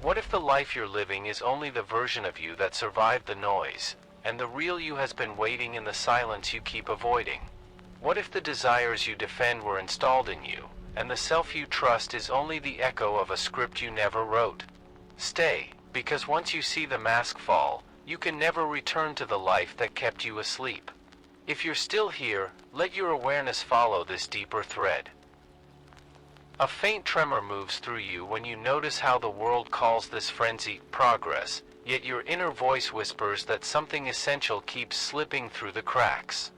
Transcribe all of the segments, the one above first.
What if the life you're living is only the version of you that survived the noise, and the real you has been waiting in the silence you keep avoiding? What if the desires you defend were installed in you, and the self you trust is only the echo of a script you never wrote? Stay, because once you see the mask fall, you can never return to the life that kept you asleep. If you're still here, let your awareness follow this deeper thread. A faint tremor moves through you when you notice how the world calls this frenzy progress, yet your inner voice whispers that something essential keeps slipping through the cracks.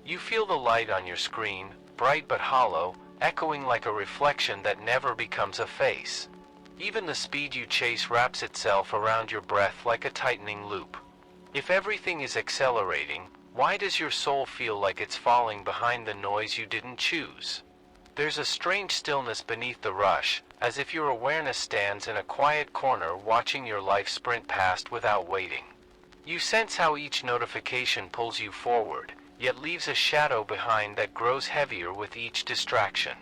You feel the light on your screen, bright but hollow, echoing like a reflection that never becomes a face. Even the speed you chase wraps itself around your breath like a tightening loop. If everything is accelerating, why does your soul feel like it's falling behind the noise you didn't choose? There's a strange stillness beneath the rush, as if your awareness stands in a quiet corner watching your life sprint past without waiting. You sense how each notification pulls you forward, yet leaves a shadow behind that grows heavier with each distraction.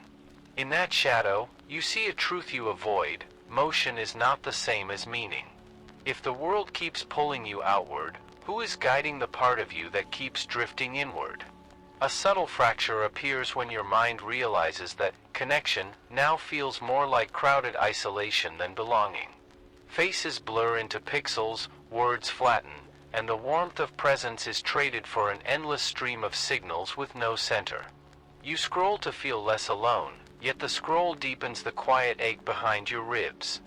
In that shadow, you see a truth you avoid: motion is not the same as meaning. If the world keeps pulling you outward, who is guiding the part of you that keeps drifting inward? A subtle fracture appears when your mind realizes that connection now feels more like crowded isolation than belonging. Faces blur into pixels, words flatten, and the warmth of presence is traded for an endless stream of signals with no center. You scroll to feel less alone, yet the scroll deepens the quiet ache behind your ribs.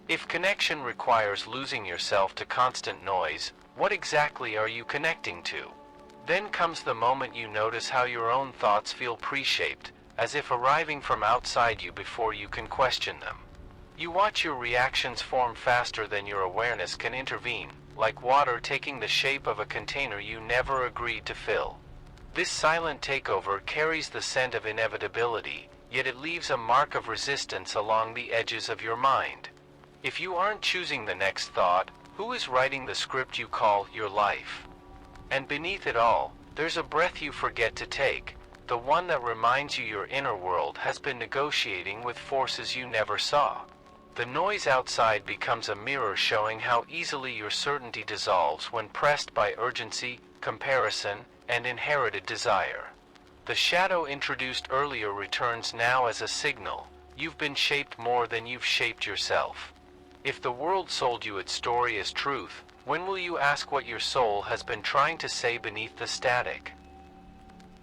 If connection requires losing yourself to constant noise, what exactly are you connecting to? Then comes the moment you notice how your own thoughts feel pre-shaped, as if arriving from outside you before you can question them. You watch your reactions form faster than your awareness can intervene, like water taking the shape of a container you never agreed to fill. This silent takeover carries the scent of inevitability, yet it leaves a mark of resistance along the edges of your mind. If you aren't choosing the next thought, who is writing the script you call your life? And beneath it all, there's a breath you forget to take, the one that reminds you your inner world has been negotiating with forces you never saw. The noise outside becomes a mirror showing how easily your certainty dissolves when pressed by urgency, comparison, and inherited desire. The shadow introduced earlier returns now as a signal: you've been shaped more than you've shaped yourself. If the world sold you its story as truth, when will you ask what your soul has been trying to say beneath the static?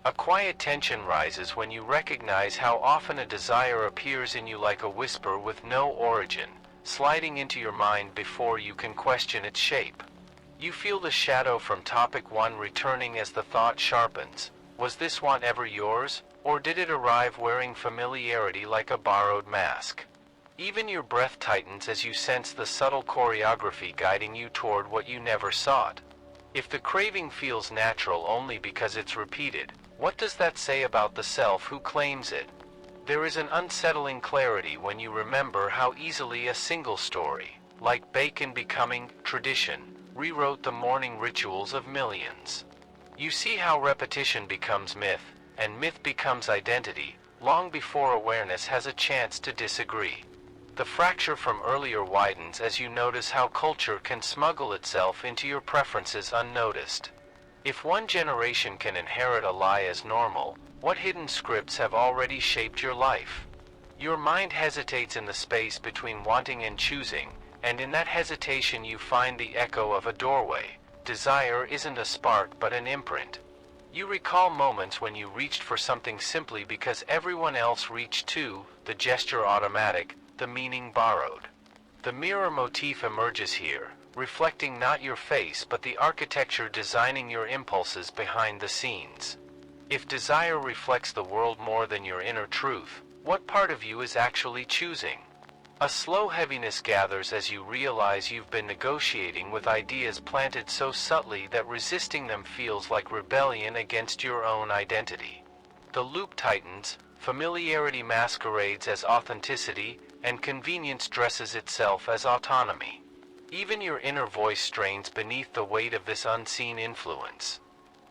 A quiet tension rises when you recognize how often a desire appears in you like a whisper with no origin, sliding into your mind before you can question its shape. You feel the shadow from topic 1 returning as the thought sharpens. Was this one ever yours, or did it arrive wearing familiarity like a borrowed mask? Even your breath tightens as you sense the subtle choreography guiding you toward what you never sought. If the craving feels natural only because it's repeated, what does that say about the self who claims it? There is an unsettling clarity when you remember how easily a single story, like bacon becoming tradition, rewrote the morning rituals of millions. You see how repetition becomes myth, and myth becomes identity, long before awareness has a chance to disagree. The fracture from earlier widens as you notice how culture can smuggle itself into your preferences unnoticed. If one generation can inherit a lie as normal, what hidden scripts have already shaped your life? Your mind hesitates in the space between wanting and choosing, and in that hesitation you find the echo of a doorway. Desire isn't a spark but an imprint. You recall moments when you reached for something simply because everyone else reached too, the gesture automatic, the meaning borrowed. The mirror motif emerges here, reflecting not your face but the architecture designing your impulses behind the scenes. If desire reflects the world more than your inner truth, what part of you is actually choosing? A slow heaviness gathers as you realize you've been negotiating with ideas planted so subtly that resisting them feels like rebellion against your own identity. The loop tightens, familiarity masquerades as authenticity, and convenience dresses itself as autonomy. Even your inner voice strains beneath the weight of this unseen influence.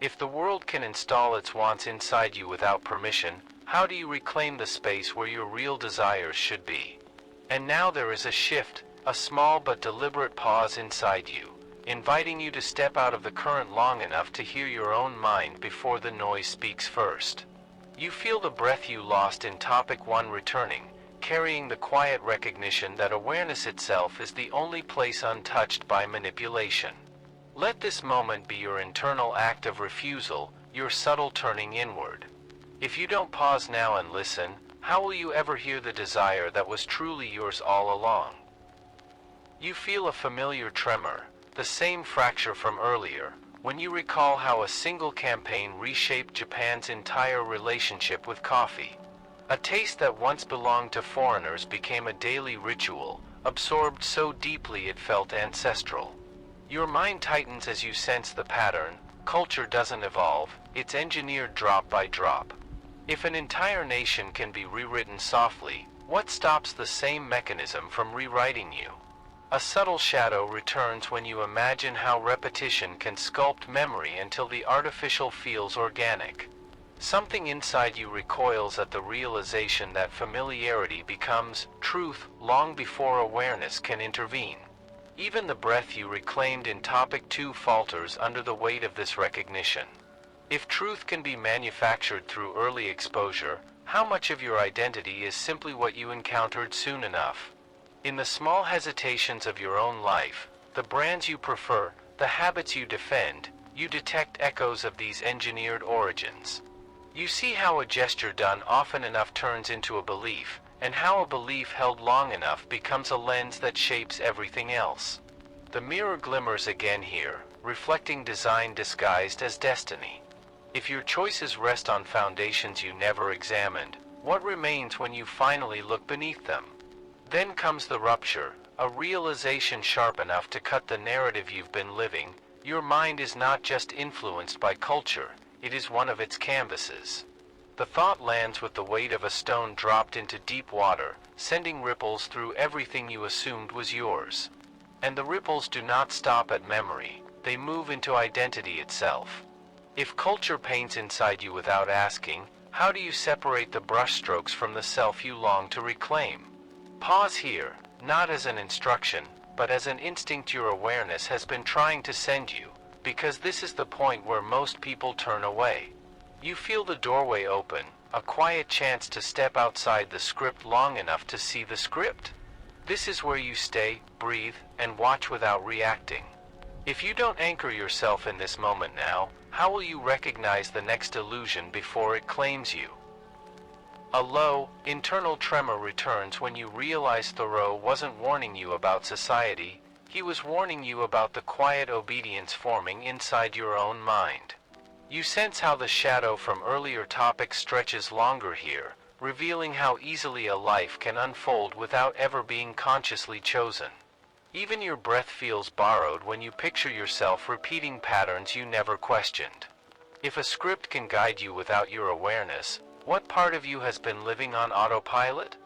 If the world can install its wants inside you without permission, how do you reclaim the space where your real desires should be? And now there is a shift, a small but deliberate pause inside you, inviting you to step out of the current long enough to hear your own mind before the noise speaks first. You feel the breath you lost in topic 1 returning, carrying the quiet recognition that awareness itself is the only place untouched by manipulation. Let this moment be your internal act of refusal, your subtle turning inward. If you don't pause now and listen, how will you ever hear the desire that was truly yours all along? You feel a familiar tremor, the same fracture from earlier, when you recall how a single campaign reshaped Japan's entire relationship with coffee. A taste that once belonged to foreigners became a daily ritual, absorbed so deeply it felt ancestral. Your mind tightens as you sense the pattern. Culture doesn't evolve, it's engineered drop by drop. If an entire nation can be rewritten softly, what stops the same mechanism from rewriting you? A subtle shadow returns when you imagine how repetition can sculpt memory until the artificial feels organic. Something inside you recoils at the realization that familiarity becomes truth long before awareness can intervene. Even the breath you reclaimed in topic 2 falters under the weight of this recognition. If truth can be manufactured through early exposure, how much of your identity is simply what you encountered soon enough? In the small hesitations of your own life, the brands you prefer, the habits you defend, you detect echoes of these engineered origins. You see how a gesture done often enough turns into a belief, and how a belief held long enough becomes a lens that shapes everything else. The mirror glimmers again here, reflecting design disguised as destiny. If your choices rest on foundations you never examined, what remains when you finally look beneath them? Then comes the rupture, a realization sharp enough to cut the narrative you've been living. Your mind is not just influenced by culture, it is one of its canvases. The thought lands with the weight of a stone dropped into deep water, sending ripples through everything you assumed was yours. And the ripples do not stop at memory, they move into identity itself. If culture paints inside you without asking, how do you separate the brushstrokes from the self you long to reclaim? Pause here, not as an instruction, but as an instinct your awareness has been trying to send you, because this is the point where most people turn away. You feel the doorway open, a quiet chance to step outside the script long enough to see the script. This is where you stay, breathe, and watch without reacting. If you don't anchor yourself in this moment now, how will you recognize the next illusion before it claims you? A low, internal tremor returns when you realize Thoreau wasn't warning you about society, he was warning you about the quiet obedience forming inside your own mind. You sense how the shadow from earlier topics stretches longer here, revealing how easily a life can unfold without ever being consciously chosen. Even your breath feels borrowed when you picture yourself repeating patterns you never questioned. If a script can guide you without your awareness, what part of you has been living on autopilot?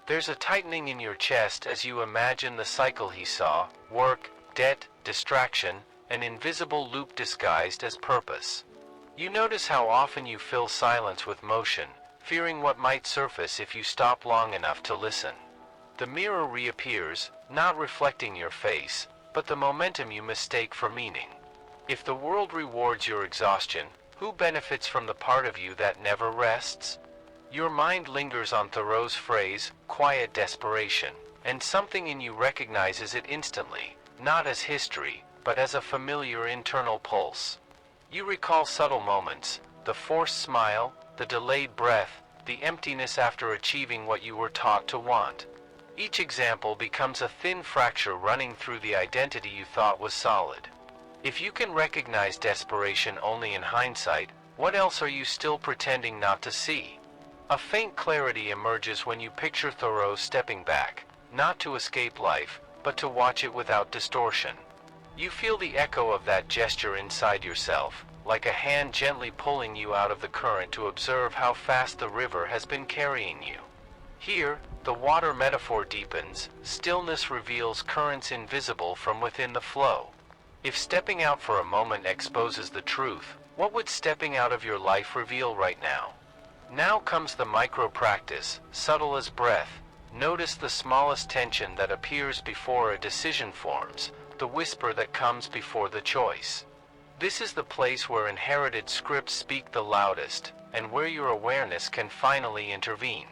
There's a tightening in your chest as you imagine the cycle he saw: work, debt, distraction, an invisible loop disguised as purpose. You notice how often you fill silence with motion, fearing what might surface if you stop long enough to listen. The mirror reappears, not reflecting your face, but the momentum you mistake for meaning. If the world rewards your exhaustion, who benefits from the part of you that never rests? Your mind lingers on Thoreau's phrase, quiet desperation, and something in you recognizes it instantly, not as history, but as a familiar internal pulse. You recall subtle moments, the forced smile, the delayed breath, the emptiness after achieving what you were taught to want. Each example becomes a thin fracture running through the identity you thought was solid. If you can recognize desperation only in hindsight, what else are you still pretending not to see? A faint clarity emerges when you picture Thoreau stepping back, not to escape life, but to watch it without distortion. You feel the echo of that gesture inside yourself, like a hand gently pulling you out of the current to observe how fast the river has been carrying you. Here, the water metaphor deepens, stillness reveals currents invisible from within the flow. If stepping out for a moment exposes the truth, what would stepping out of your life reveal right now? Now comes the micro practice, subtle as breath. Notice the smallest tension that appears before a decision forms, the whisper that comes before the choice. This is the place where inherited scripts speak the loudest, and where your awareness can finally intervene.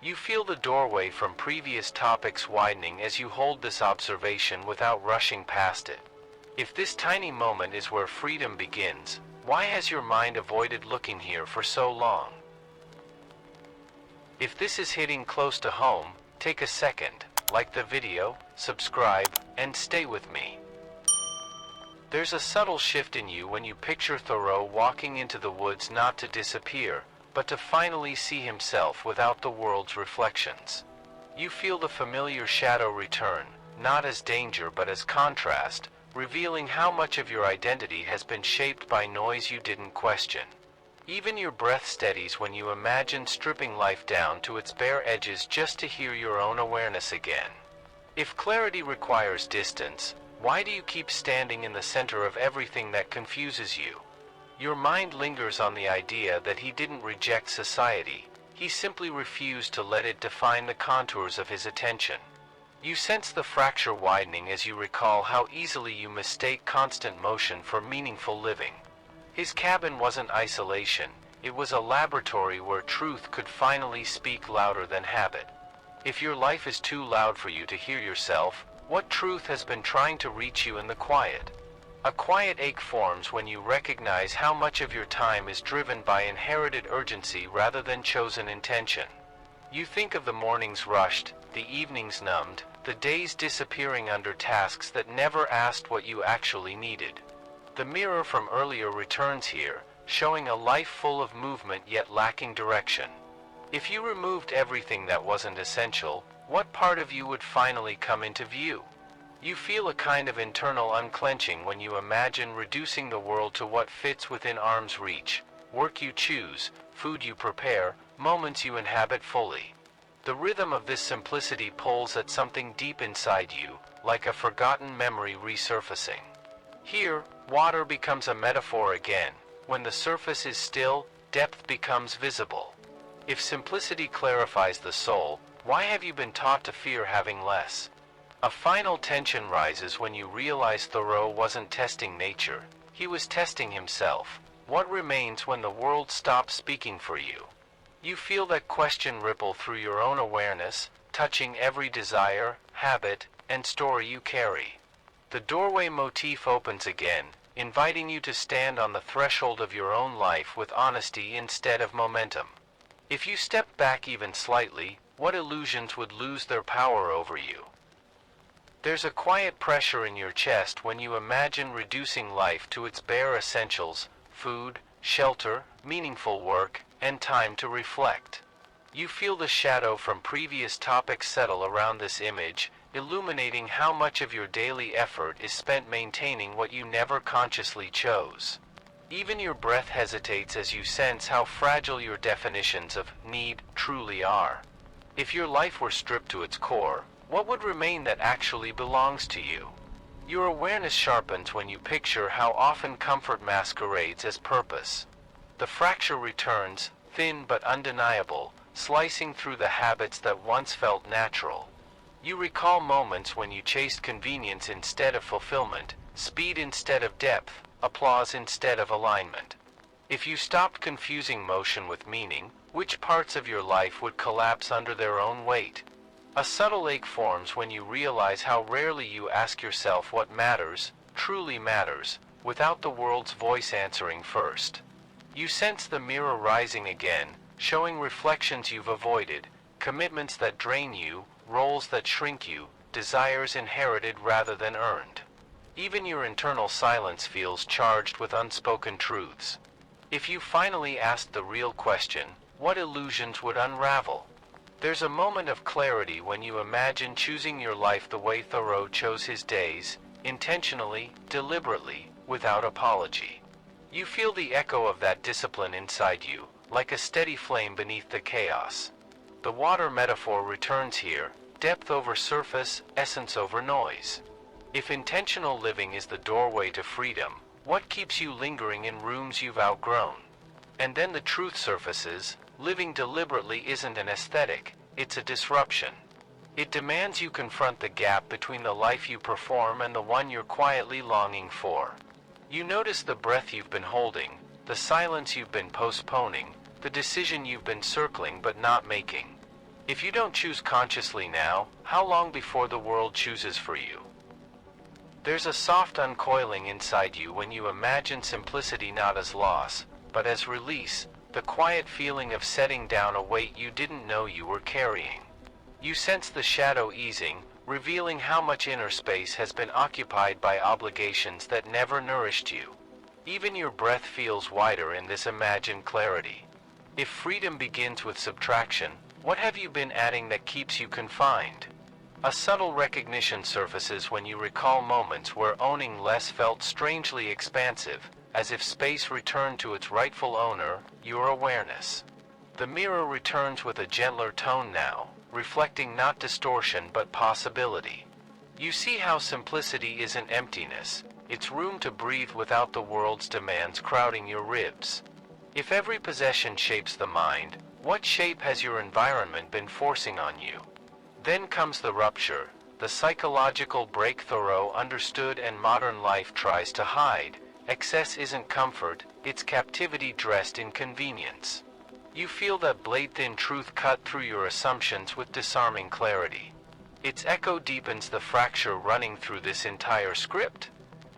You feel the doorway from previous topics widening as you hold this observation without rushing past it. If this tiny moment is where freedom begins, why has your mind avoided looking here for so long? If this is hitting close to home, take a second, like the video, subscribe, and stay with me. There's a subtle shift in you when you picture Thoreau walking into the woods not to disappear, but to finally see himself without the world's reflections. You feel the familiar shadow return, not as danger but as contrast, revealing how much of your identity has been shaped by noise you didn't question. Even your breath steadies when you imagine stripping life down to its bare edges just to hear your own awareness again. If clarity requires distance, why do you keep standing in the center of everything that confuses you? Your mind lingers on the idea that he didn't reject society, he simply refused to let it define the contours of his attention. You sense the fracture widening as you recall how easily you mistake constant motion for meaningful living. His cabin wasn't isolation, it was a laboratory where truth could finally speak louder than habit. If your life is too loud for you to hear yourself, what truth has been trying to reach you in the quiet? A quiet ache forms when you recognize how much of your time is driven by inherited urgency rather than chosen intention. You think of the mornings rushed, the evenings numbed, the days disappearing under tasks that never asked what you actually needed. The mirror from earlier returns here, showing a life full of movement yet lacking direction. If you removed everything that wasn't essential, what part of you would finally come into view? You feel a kind of internal unclenching when you imagine reducing the world to what fits within arm's reach: work you choose, food you prepare, moments you inhabit fully. The rhythm of this simplicity pulls at something deep inside you, like a forgotten memory resurfacing. Here, water becomes a metaphor again. When the surface is still, depth becomes visible. If simplicity clarifies the soul, why have you been taught to fear having less? A final tension rises when you realize Thoreau wasn't testing nature, he was testing himself. What remains when the world stops speaking for you? You feel that question ripple through your own awareness, touching every desire, habit, and story you carry. The doorway motif opens again, inviting you to stand on the threshold of your own life with honesty instead of momentum. If you step back even slightly, what illusions would lose their power over you? There's a quiet pressure in your chest when you imagine reducing life to its bare essentials: food, shelter, meaningful work, and time to reflect. You feel the shadow from previous topics settle around this image, illuminating how much of your daily effort is spent maintaining what you never consciously chose. Even your breath hesitates as you sense how fragile your definitions of need truly are. If your life were stripped to its core, what would remain that actually belongs to you? Your awareness sharpens when you picture how often comfort masquerades as purpose. The fracture returns, thin but undeniable, slicing through the habits that once felt natural. You recall moments when you chased convenience instead of fulfillment, speed instead of depth, applause instead of alignment. If you stopped confusing motion with meaning, which parts of your life would collapse under their own weight? A subtle ache forms when you realize how rarely you ask yourself what matters, truly matters, without the world's voice answering first. You sense the mirror rising again, showing reflections you've avoided, commitments that drain you, roles that shrink you, desires inherited rather than earned. Even your internal silence feels charged with unspoken truths. If you finally asked the real question, what illusions would unravel? There's a moment of clarity when you imagine choosing your life the way Thoreau chose his days, intentionally, deliberately, without apology. You feel the echo of that discipline inside you, like a steady flame beneath the chaos. The water metaphor returns here, depth over surface, essence over noise. If intentional living is the doorway to freedom, what keeps you lingering in rooms you've outgrown? And then the truth surfaces: living deliberately isn't an aesthetic, it's a disruption. It demands you confront the gap between the life you perform and the one you're quietly longing for. You notice the breath you've been holding, the silence you've been postponing, the decision you've been circling but not making. If you don't choose consciously now, how long before the world chooses for you? There's a soft uncoiling inside you when you imagine simplicity not as loss, but as release, the quiet feeling of setting down a weight you didn't know you were carrying. You sense the shadow easing, revealing how much inner space has been occupied by obligations that never nourished you. Even your breath feels wider in this imagined clarity. If freedom begins with subtraction, what have you been adding that keeps you confined? A subtle recognition surfaces when you recall moments where owning less felt strangely expansive, as if space returned to its rightful owner, your awareness. The mirror returns with a gentler tone now, reflecting not distortion but possibility. You see how simplicity isn't emptiness, it's room to breathe without the world's demands crowding your ribs. If every possession shapes the mind, what shape has your environment been forcing on you? Then comes the rupture, the psychological breakthrough understood and modern life tries to hide. Excess isn't comfort, it's captivity dressed in convenience. You feel that blade-thin truth cut through your assumptions with disarming clarity. Its echo deepens the fracture running through this entire script.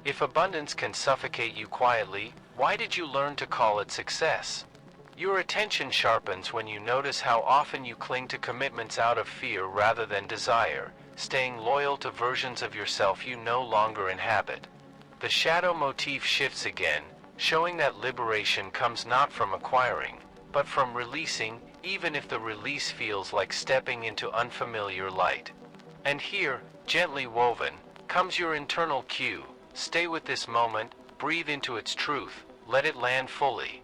If abundance can suffocate you quietly, why did you learn to call it success? Your attention sharpens when you notice how often you cling to commitments out of fear rather than desire, staying loyal to versions of yourself you no longer inhabit. The shadow motif shifts again, showing that liberation comes not from acquiring, but from releasing, even if the release feels like stepping into unfamiliar light. And here, gently woven, comes your internal cue. Stay with this moment, breathe into its truth, let it land fully.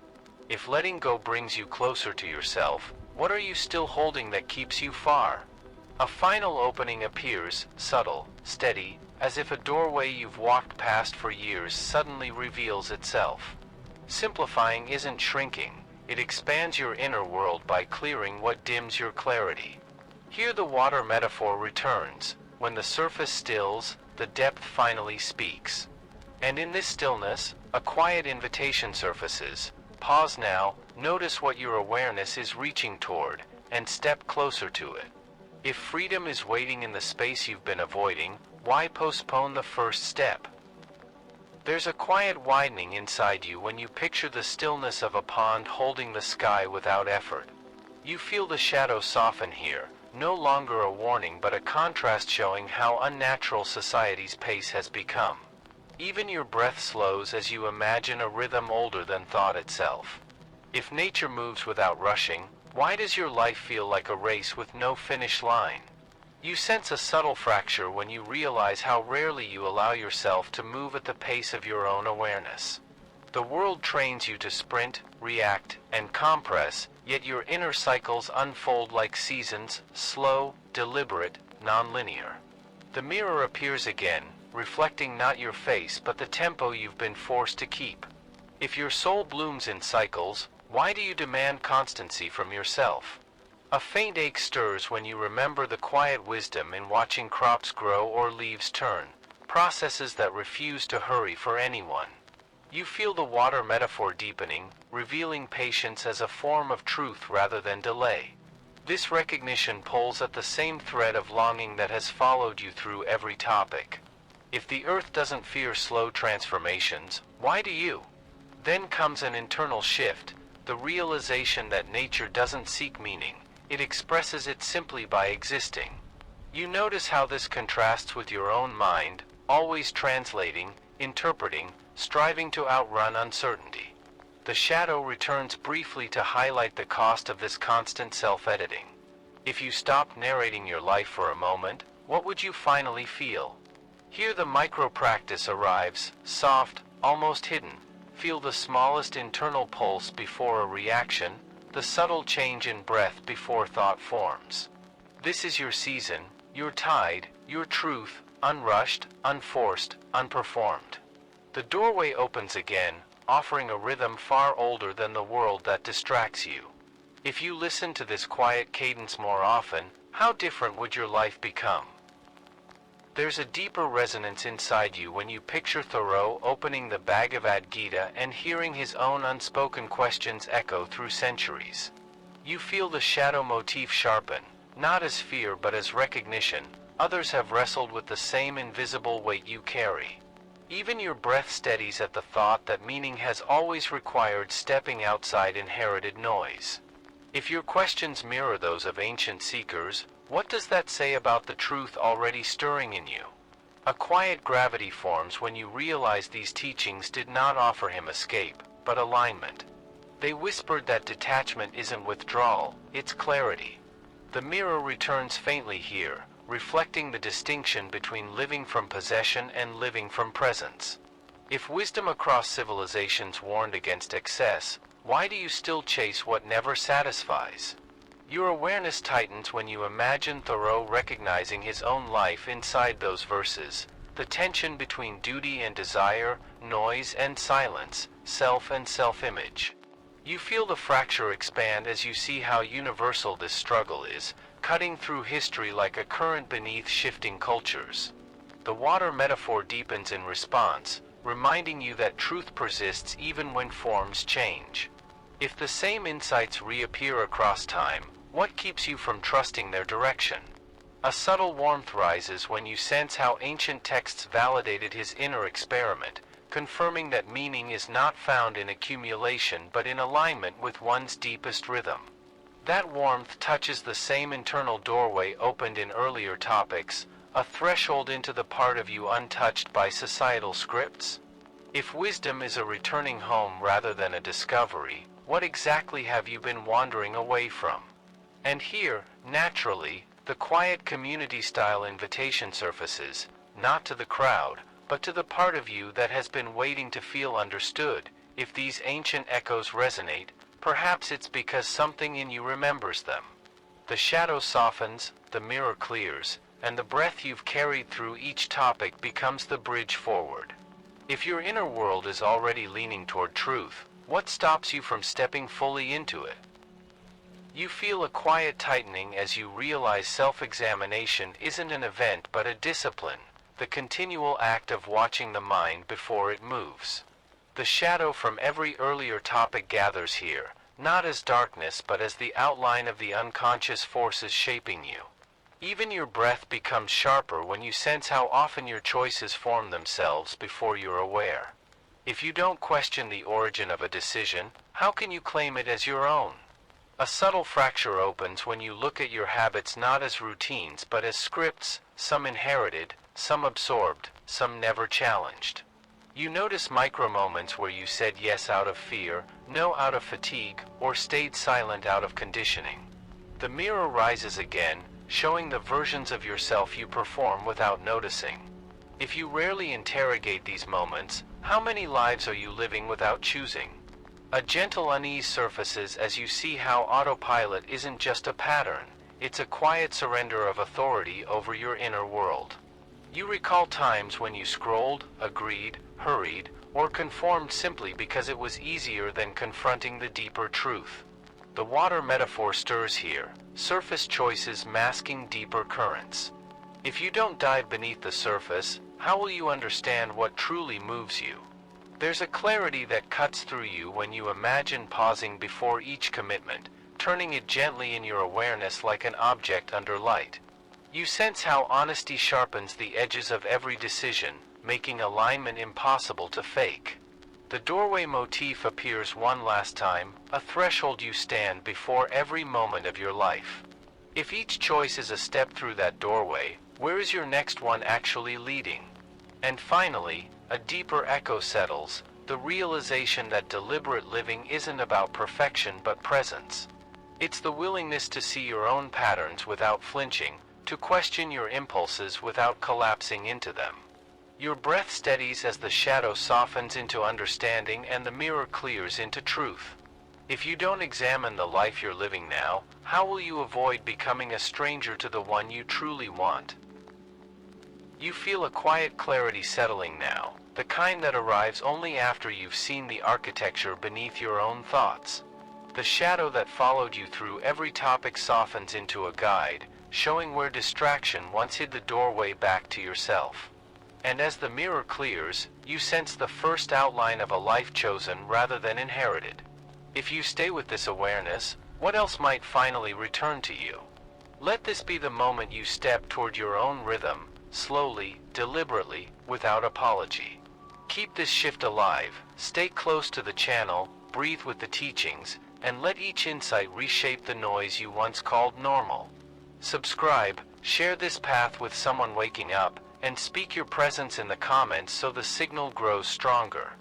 If letting go brings you closer to yourself, what are you still holding that keeps you far? A final opening appears, subtle, steady, as if a doorway you've walked past for years suddenly reveals itself. Simplifying isn't shrinking, it expands your inner world by clearing what dims your clarity. Here the water metaphor returns. When the surface stills, the depth finally speaks. And in this stillness, a quiet invitation surfaces. Pause now, notice what your awareness is reaching toward, and step closer to it. If freedom is waiting in the space you've been avoiding, why postpone the first step? There's a quiet widening inside you when you picture the stillness of a pond holding the sky without effort. You feel the shadow soften here, no longer a warning but a contrast showing how unnatural society's pace has become. Even your breath slows as you imagine a rhythm older than thought itself. If nature moves without rushing, why does your life feel like a race with no finish line? You sense a subtle fracture when you realize how rarely you allow yourself to move at the pace of your own awareness. The world trains you to sprint, react, and compress, yet your inner cycles unfold like seasons, slow, deliberate, non-linear. The mirror appears again, reflecting not your face but the tempo you've been forced to keep. If your soul blooms in cycles, why do you demand constancy from yourself? A faint ache stirs when you remember the quiet wisdom in watching crops grow or leaves turn, processes that refuse to hurry for anyone. You feel the water metaphor deepening, revealing patience as a form of truth rather than delay. This recognition pulls at the same thread of longing that has followed you through every topic. If the earth doesn't fear slow transformations, why do you? Then comes an internal shift, the realization that nature doesn't seek meaning, it expresses it simply by existing. You notice how this contrasts with your own mind, always translating, interpreting, striving to outrun uncertainty. The shadow returns briefly to highlight the cost of this constant self-editing. If you stopped narrating your life for a moment, what would you finally feel? Here the micro-practice arrives, soft, almost hidden. Feel the smallest internal pulse before a reaction, the subtle change in breath before thought forms. This is your season, your tide, your truth, unrushed, unforced, unperformed. The doorway opens again, offering a rhythm far older than the world that distracts you. If you listen to this quiet cadence more often, how different would your life become? There's a deeper resonance inside you when you picture Thoreau opening the Bhagavad Gita and hearing his own unspoken questions echo through centuries. You feel the shadow motif sharpen, not as fear but as recognition. Others have wrestled with the same invisible weight you carry. Even your breath steadies at the thought that meaning has always required stepping outside inherited noise. If your questions mirror those of ancient seekers, what does that say about the truth already stirring in you? A quiet gravity forms when you realize these teachings did not offer him escape, but alignment. They whispered that detachment isn't withdrawal, it's clarity. The mirror returns faintly here, reflecting the distinction between living from possession and living from presence. If wisdom across civilizations warned against excess, why do you still chase what never satisfies? Your awareness tightens when you imagine Thoreau recognizing his own life inside those verses, the tension between duty and desire, noise and silence, self and self-image. You feel the fracture expand as you see how universal this struggle is, cutting through history like a current beneath shifting cultures. The water metaphor deepens in response, reminding you that truth persists even when forms change. If the same insights reappear across time, what keeps you from trusting their direction? A subtle warmth rises when you sense how ancient texts validated his inner experiment, confirming that meaning is not found in accumulation but in alignment with one's deepest rhythm. That warmth touches the same internal doorway opened in earlier topics, a threshold into the part of you untouched by societal scripts. If wisdom is a returning home rather than a discovery, what exactly have you been wandering away from? And here, naturally, the quiet community-style invitation surfaces, not to the crowd, but to the part of you that has been waiting to feel understood. If these ancient echoes resonate, perhaps it's because something in you remembers them. The shadow softens, the mirror clears, and the breath you've carried through each topic becomes the bridge forward. If your inner world is already leaning toward truth, what stops you from stepping fully into it? You feel a quiet tightening as you realize self-examination isn't an event but a discipline, the continual act of watching the mind before it moves. The shadow from every earlier topic gathers here, not as darkness but as the outline of the unconscious forces shaping you. Even your breath becomes sharper when you sense how often your choices form themselves before you're aware. If you don't question the origin of a decision, how can you claim it as your own? A subtle fracture opens when you look at your habits not as routines but as scripts, some inherited, some absorbed, some never challenged. You notice micro moments where you said yes out of fear, no out of fatigue, or stayed silent out of conditioning. The mirror rises again, showing the versions of yourself you perform without noticing. If you rarely interrogate these moments, how many lives are you living without choosing? A gentle unease surfaces as you see how autopilot isn't just a pattern, it's a quiet surrender of authority over your inner world. You recall times when you scrolled, agreed, hurried, or conformed simply because it was easier than confronting the deeper truth. The water metaphor stirs here, surface choices masking deeper currents. If you don't dive beneath the surface, how will you understand what truly moves you? There's a clarity that cuts through you when you imagine pausing before each commitment, turning it gently in your awareness like an object under light. You sense how honesty sharpens the edges of every decision, making alignment impossible to fake. The doorway motif appears one last time, a threshold you stand before every moment of your life. If each choice is a step through that doorway, where is your next one actually leading? And finally, a deeper echo settles, the realization that deliberate living isn't about perfection but presence. It's the willingness to see your own patterns without flinching, to question your impulses without collapsing into them. Your breath steadies as the shadow softens into understanding and the mirror clears into truth. If you don't examine the life you're living now, how will you avoid becoming a stranger to the one you truly want? You feel a quiet clarity settling now, the kind that arrives only after you've seen the architecture beneath your own thoughts. The shadow that followed you through every topic softens into a guide, showing where distraction once hid the doorway back to yourself. And as the mirror clears, you sense the first outline of a life chosen rather than inherited. If you stay with this awareness, what else might finally return to you? Let this be the moment you step toward your own rhythm, slowly, deliberately, without apology. Keep this shift alive, stay close to the channel, breathe with the teachings, and let each insight reshape the noise you once called normal. Subscribe, share this path with someone waking up, and speak your presence in the comments so the signal grows stronger.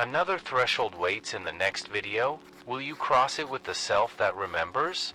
Another threshold waits in the next video. Will you cross it with the self that remembers?